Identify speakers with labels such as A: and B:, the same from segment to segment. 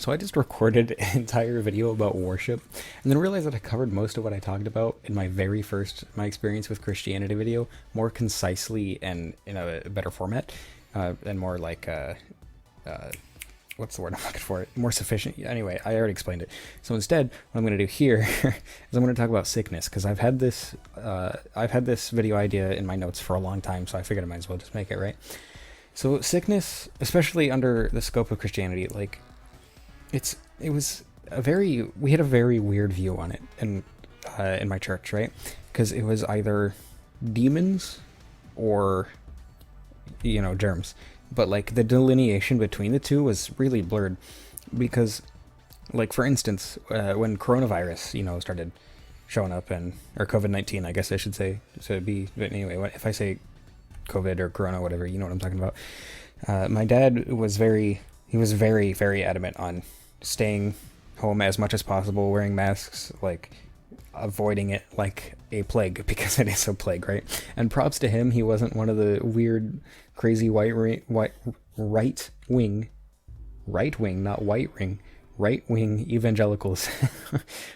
A: So I just recorded an entire video about worship, and then realized that I covered most of what I talked about in my very first my experience with Christianity video more concisely and in a better format, and more like what's the word I'm looking for? More sufficient. Anyway, I already explained it. So instead, what I'm going to do here is I'm going to talk about sickness, because I've had this video idea in my notes for a long time, so I figured I might as well just make it, right? So sickness, especially under the scope of Christianity, like it was we had a very weird view on it in my church, right? Because it was either demons or germs, but like the delineation between the two was really blurred, because like for instance, when coronavirus started showing up, or COVID-19, I guess I should say, so it'd be, but anyway, if I say COVID or corona, whatever, you know what I'm talking about. My dad was very very adamant on staying home as much as possible, wearing masks, like avoiding it like a plague, because it is a plague, right? And props to him, he wasn't one of the weird, crazy right wing, not white ring, right wing evangelicals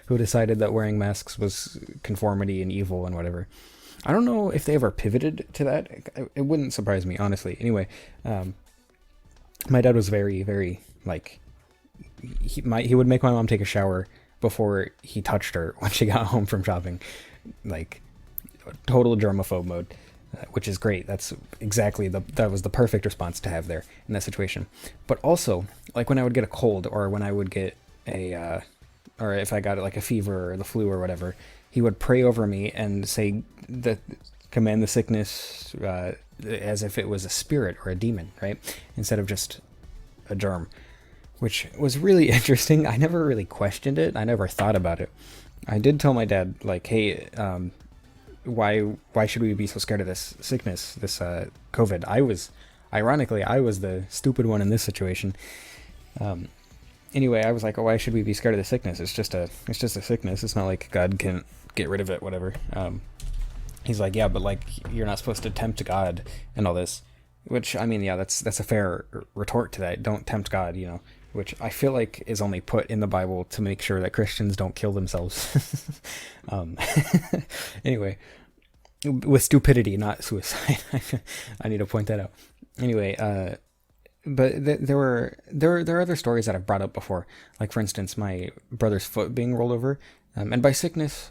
A: who decided that wearing masks was conformity and evil and whatever. I don't know if they ever pivoted to that. It wouldn't surprise me, honestly. Anyway, my dad was very, very, like, he would make my mom take a shower before he touched her when she got home from shopping. Like, total germaphobe mode, which is great. That's exactly that was the perfect response to have there in that situation. But also, like, when I would get a cold, or when I would get or if I got like a fever or the flu or whatever, he would pray over me and say that, command the sickness, as if it was a spirit or a demon, right? Instead of just a germ, which was really interesting. I never really questioned it. I never thought about it. I did tell my dad, like, hey, why should we be so scared of this sickness, this COVID? Ironically, I was the stupid one in this situation. Anyway, I was like, oh, why should we be scared of the sickness? It's just a sickness. It's not like God can get rid of it, whatever. He's like, yeah, but like, you're not supposed to tempt God and all this, which, I mean, yeah, that's a fair retort to that. Don't tempt God, which I feel like is only put in the Bible to make sure that Christians don't kill themselves. Anyway, with stupidity, not suicide. I need to point that out. Anyway, but there are other stories that I've brought up before. Like, for instance, my brother's foot being rolled over. And by sickness,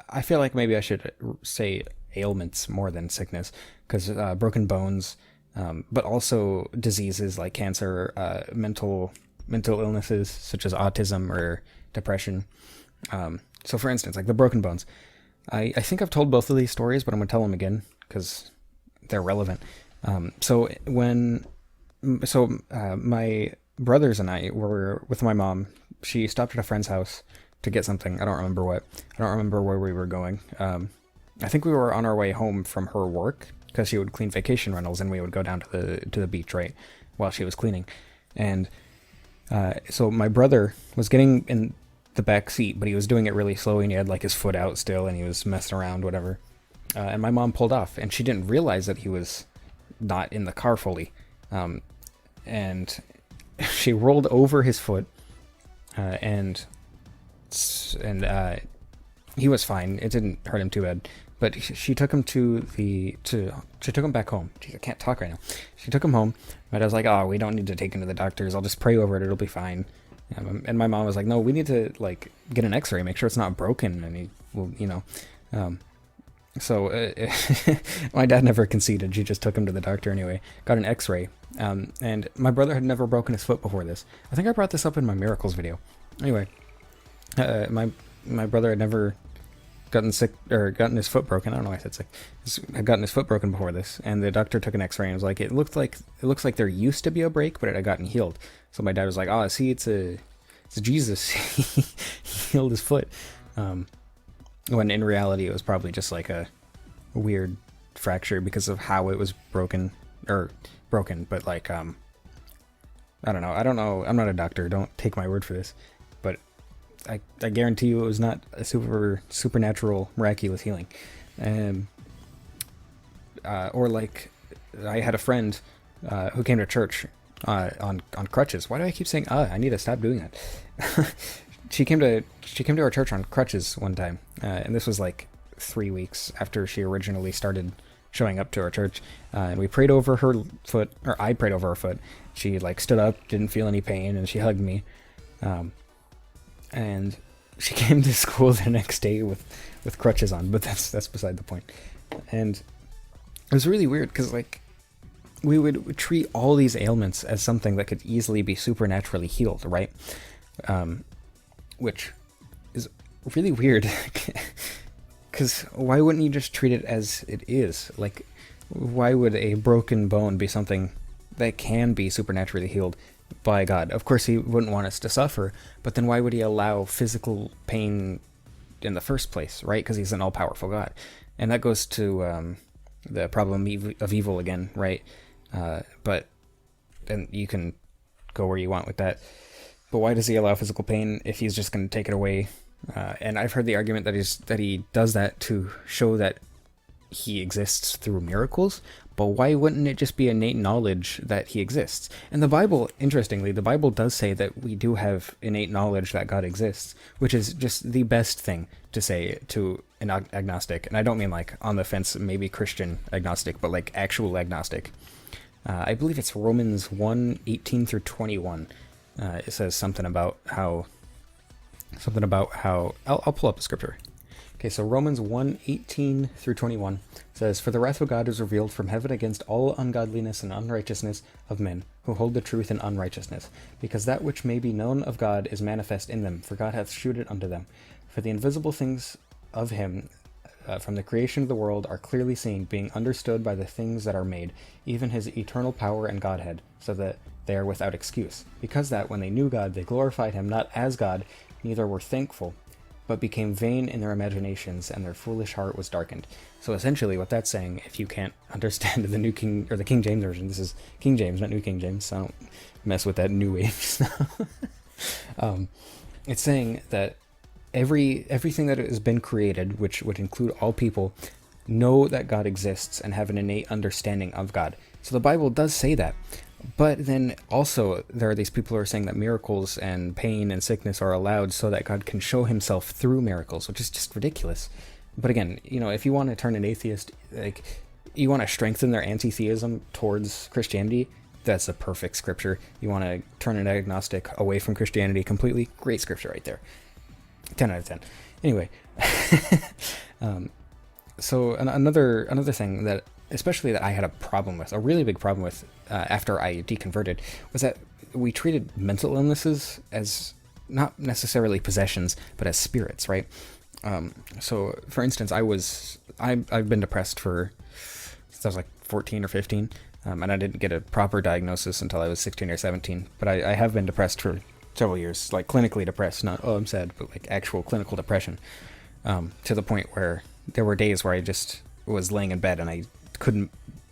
A: I feel like maybe I should say ailments more than sickness, because broken bones, but also diseases like cancer, mental illnesses such as autism or depression. So for instance, like the broken bones, I think I've told both of these stories, but I'm going to tell them again because they're relevant. My brothers and I were with my mom. She stopped at a friend's house to get something. I don't remember what. I don't remember where we were going. I think we were on our way home from her work, because she would clean vacation rentals, and we would go down to the beach, right, while she was cleaning. And so my brother was getting in the back seat, but he was doing it really slowly, and he had like his foot out still, and he was messing around, whatever. And my mom pulled off, and she didn't realize that he was not in the car fully. And she rolled over his foot, and he was fine. It didn't hurt him too bad. But she took him she took him back home. Jeez, I can't talk right now. She took him home, but I was like, oh, we don't need to take him to the doctors. I'll just pray over it. It'll be fine. And my mom was like, no, we need to like get an x-ray, make sure it's not broken. And he will, so my dad never conceded. She just took him to the doctor anyway, got an x-ray. And my brother had never broken his foot before this. I think I brought this up in my miracles video. Anyway, my brother had never gotten sick or gotten his foot broken. I don't know why I said sick. Had gotten his foot broken before this, and the doctor took an x-ray and was like, it looks like there used to be a break, but it had gotten healed. So my dad was like, oh, see, it's Jesus. He healed his foot. When in reality it was probably just like a weird fracture because of how it was broken, but like, I don't know. I'm not a doctor. Don't take my word for this, but I guarantee you it was not a supernatural, miraculous healing. Or like, I had a friend who came to church on crutches. Why do I keep saying I need to stop doing that. She came to our church on crutches one time, and this was like 3 weeks after she originally started showing up to our church, and we prayed over her foot, or I prayed over her foot. She like stood up, didn't feel any pain, and she hugged me, and she came to school the next day with crutches on. But that's beside the point. And it was really weird because like we would treat all these ailments as something that could easily be supernaturally healed, right? Which is really weird. Because why wouldn't you just treat it as it is? Like, why would a broken bone be something that can be supernaturally healed by God? Of course, he wouldn't want us to suffer, but then why would he allow physical pain in the first place, right? Because he's an all-powerful God. And that goes to the problem of evil again, right? But then you can go where you want with that. But why does he allow physical pain if he's just going to take it away? And I've heard the argument that he does that to show that he exists through miracles. But why wouldn't it just be innate knowledge that he exists? And the Bible, interestingly, the Bible does say that we do have innate knowledge that God exists, which is just the best thing to say to an agnostic. And I don't mean like on the fence, maybe Christian agnostic, but like actual agnostic. I believe it's Romans 1:18 through 21. It says something about how I'll pull up the scripture. Okay, so Romans 1:18 through 21 says, "For the wrath of God is revealed from heaven against all ungodliness and unrighteousness of men, who hold the truth in unrighteousness, because that which may be known of God is manifest in them, for God hath shewed it unto them. For the invisible things of him from the creation of the world are clearly seen, being understood by the things that are made, even his eternal power and Godhead, so that they are without excuse. Because that, when they knew God, they glorified him not as God, neither were thankful, but became vain in their imaginations, and their foolish heart was darkened." So essentially what that's saying, if you can't understand the New King, or the King James Version, this is King James, not New King James, so I don't mess with that New Age stuff. It's saying that everything that has been created, which would include all people, know that God exists and have an innate understanding of God. So the Bible does say that. But then also there are these people who are saying that miracles and pain and sickness are allowed so that God can show himself through miracles, which is just ridiculous. But again, if you want to turn an atheist, like you want to strengthen their anti-theism towards Christianity, that's a perfect scripture. You want to turn an agnostic away from Christianity completely, great scripture right there. 10 out of 10. Anyway, so another thing that, especially that I had a problem with, a really big problem with after I deconverted, was that we treated mental illnesses as not necessarily possessions, but as spirits, right? So, for instance, I've been depressed since I was like 14 or 15, and I didn't get a proper diagnosis until I was 16 or 17. But I have been depressed for several years, like clinically depressed, not I'm sad, but like actual clinical depression, to the point where there were days where I just was laying in bed and I couldn't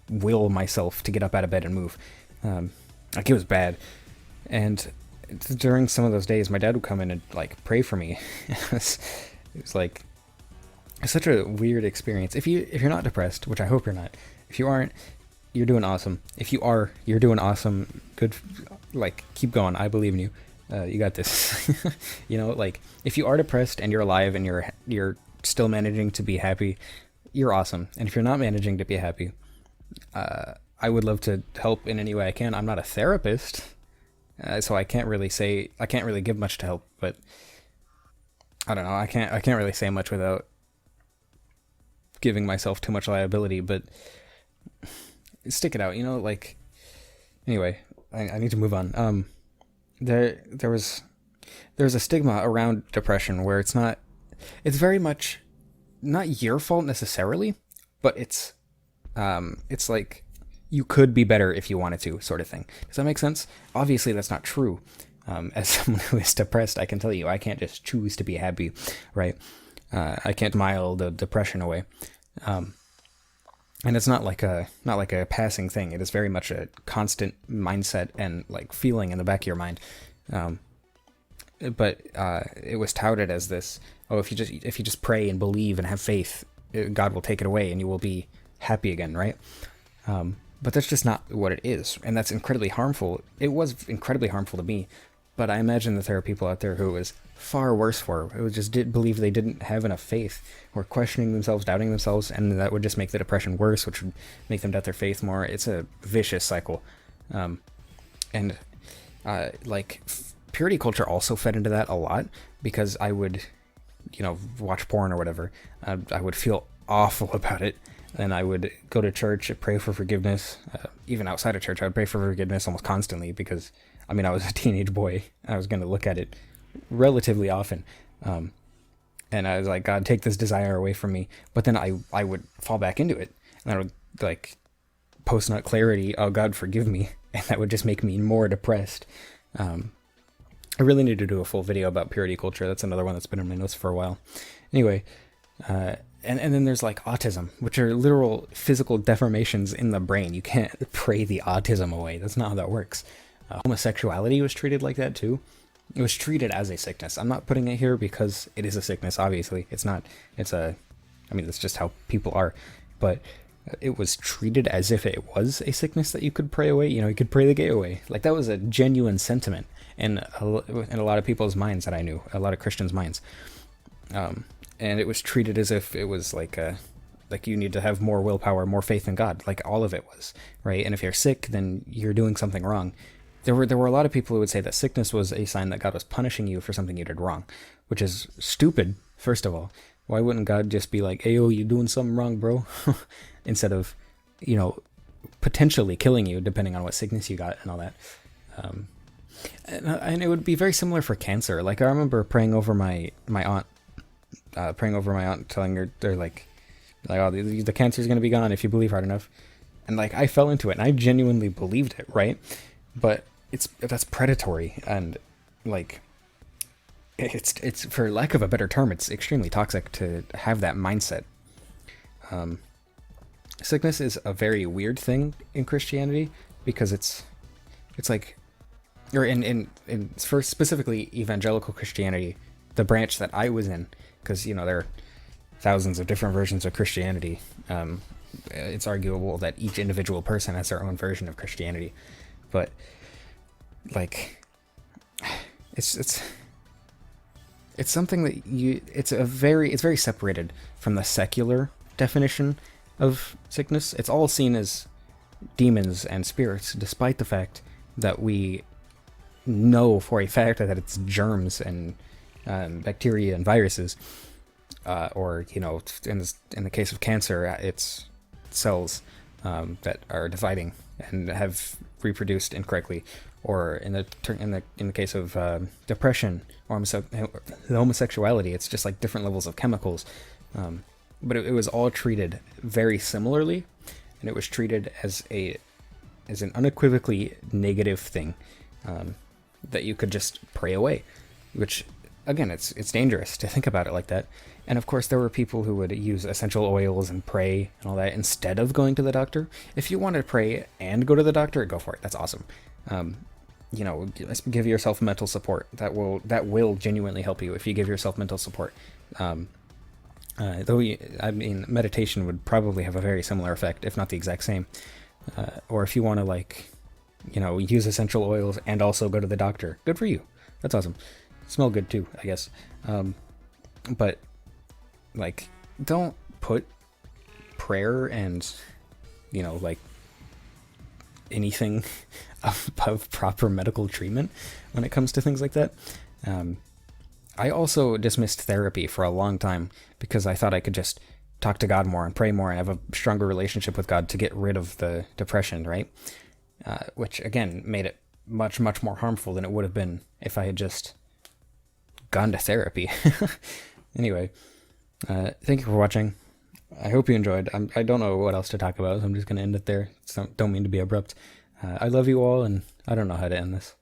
A: will myself to get up out of bed and move. Like it was bad. And during some of those days, my dad would come in and like pray for me. It was like such a weird experience. If you're not depressed, which I hope you're not, if you aren't, you're doing awesome. If you are, you're doing awesome. Good, like keep going. I believe in you. You got this. Like if you are depressed and you're alive and you're still managing to be happy, you're awesome. And if you're not managing to be happy, I would love to help in any way I can. I'm not a therapist, so I can't really give much to help, but I don't know. I can't really say much without giving myself too much liability, but stick it out, like, anyway, I need to move on. There's a stigma around depression where it's very much not your fault necessarily, but it's like you could be better if you wanted to, sort of thing. Does that make sense? Obviously that's not true. As someone who is depressed, I can tell you I can't just choose to be happy, right? I can't smile the depression away. And it's not like a passing thing. It is very much a constant mindset and like feeling in the back of your mind. But it was touted as this, if you just pray and believe and have faith, God will take it away and you will be happy again, right? But that's just not what it is, and that's incredibly harmful. It was incredibly harmful to me, but I imagine that there are people out there who it was far worse for. It was just did believe they didn't have enough faith, or questioning themselves, doubting themselves, and that would just make the depression worse, which would make them doubt their faith more. It's a vicious cycle, and like purity culture also fed into that a lot, because I would, watch porn or whatever. I would feel awful about it. And I would go to church, pray for forgiveness. Even outside of church, I would pray for forgiveness almost constantly because, I was a teenage boy. I was going to look at it relatively often. And I was like, God, take this desire away from me. But then I would fall back into it. And I would, post-nut clarity, oh, God, forgive me. And that would just make me more depressed. I really need to do a full video about purity culture. That's another one that's been in my notes for a while. Anyway, and then there's autism, which are literal physical deformations in the brain. You can't pray the autism away. That's not how that works. Homosexuality was treated like that too. It was treated as a sickness. I'm not putting it here because it is a sickness, obviously. It's not. That's just how people are. But it was treated as if it was a sickness that you could pray away. You could pray the gay away. That was a genuine sentiment in a lot of people's minds that I knew, a lot of Christians' minds. And it was treated as if it was like you need to have more willpower, more faith in God, like all of it was, right? And if you're sick, then you're doing something wrong. There were a lot of people who would say that sickness was a sign that God was punishing you for something you did wrong, which is stupid, first of all. Why wouldn't God just be like, hey, yo, you doing something wrong, bro? Instead of, potentially killing you, depending on what sickness you got and all that. And it would be very similar for cancer. I remember praying over my aunt, telling her, they're oh, the cancer's going to be gone if you believe hard enough. And I fell into it and I genuinely believed it, right? But that's predatory, and it's for lack of a better term, it's extremely toxic to have that mindset. Sickness is a very weird thing in Christianity because it's or in for specifically evangelical Christianity, the branch that I was in, because there are thousands of different versions of Christianity. It's arguable that each individual person has their own version of Christianity, but it's something that it's very separated from the secular definition of sickness. It's all seen as demons and spirits, despite the fact that we know for a fact that it's germs and bacteria and viruses, or in the case of cancer, it's cells that are dividing and have reproduced incorrectly, or in the case of depression or homosexuality, it's just different levels of chemicals. But it was all treated very similarly, and it was treated as an unequivocally negative thing that you could just pray away, which again, it's dangerous to think about it like that. And of course, there were people who would use essential oils and pray and all that instead of going to the doctor. If you want to pray and go to the doctor, go for it. That's awesome. Give yourself mental support. That will genuinely help you if you give yourself mental support. Meditation would probably have a very similar effect, if not the exact same. Or if you want to use essential oils and also go to the doctor, good for you. That's awesome. Smell good too, I guess. But don't put prayer and anything above proper medical treatment when it comes to things like that. I also dismissed therapy for a long time because I thought I could just talk to God more and pray more and have a stronger relationship with God to get rid of the depression, right? Which again made it much, much more harmful than it would have been if I had just gone to therapy. Anyway, thank you for watching. I hope you enjoyed. I don't know what else to talk about, so I'm just going to end it there. So don't mean to be abrupt. I love you all, and I don't know how to end this.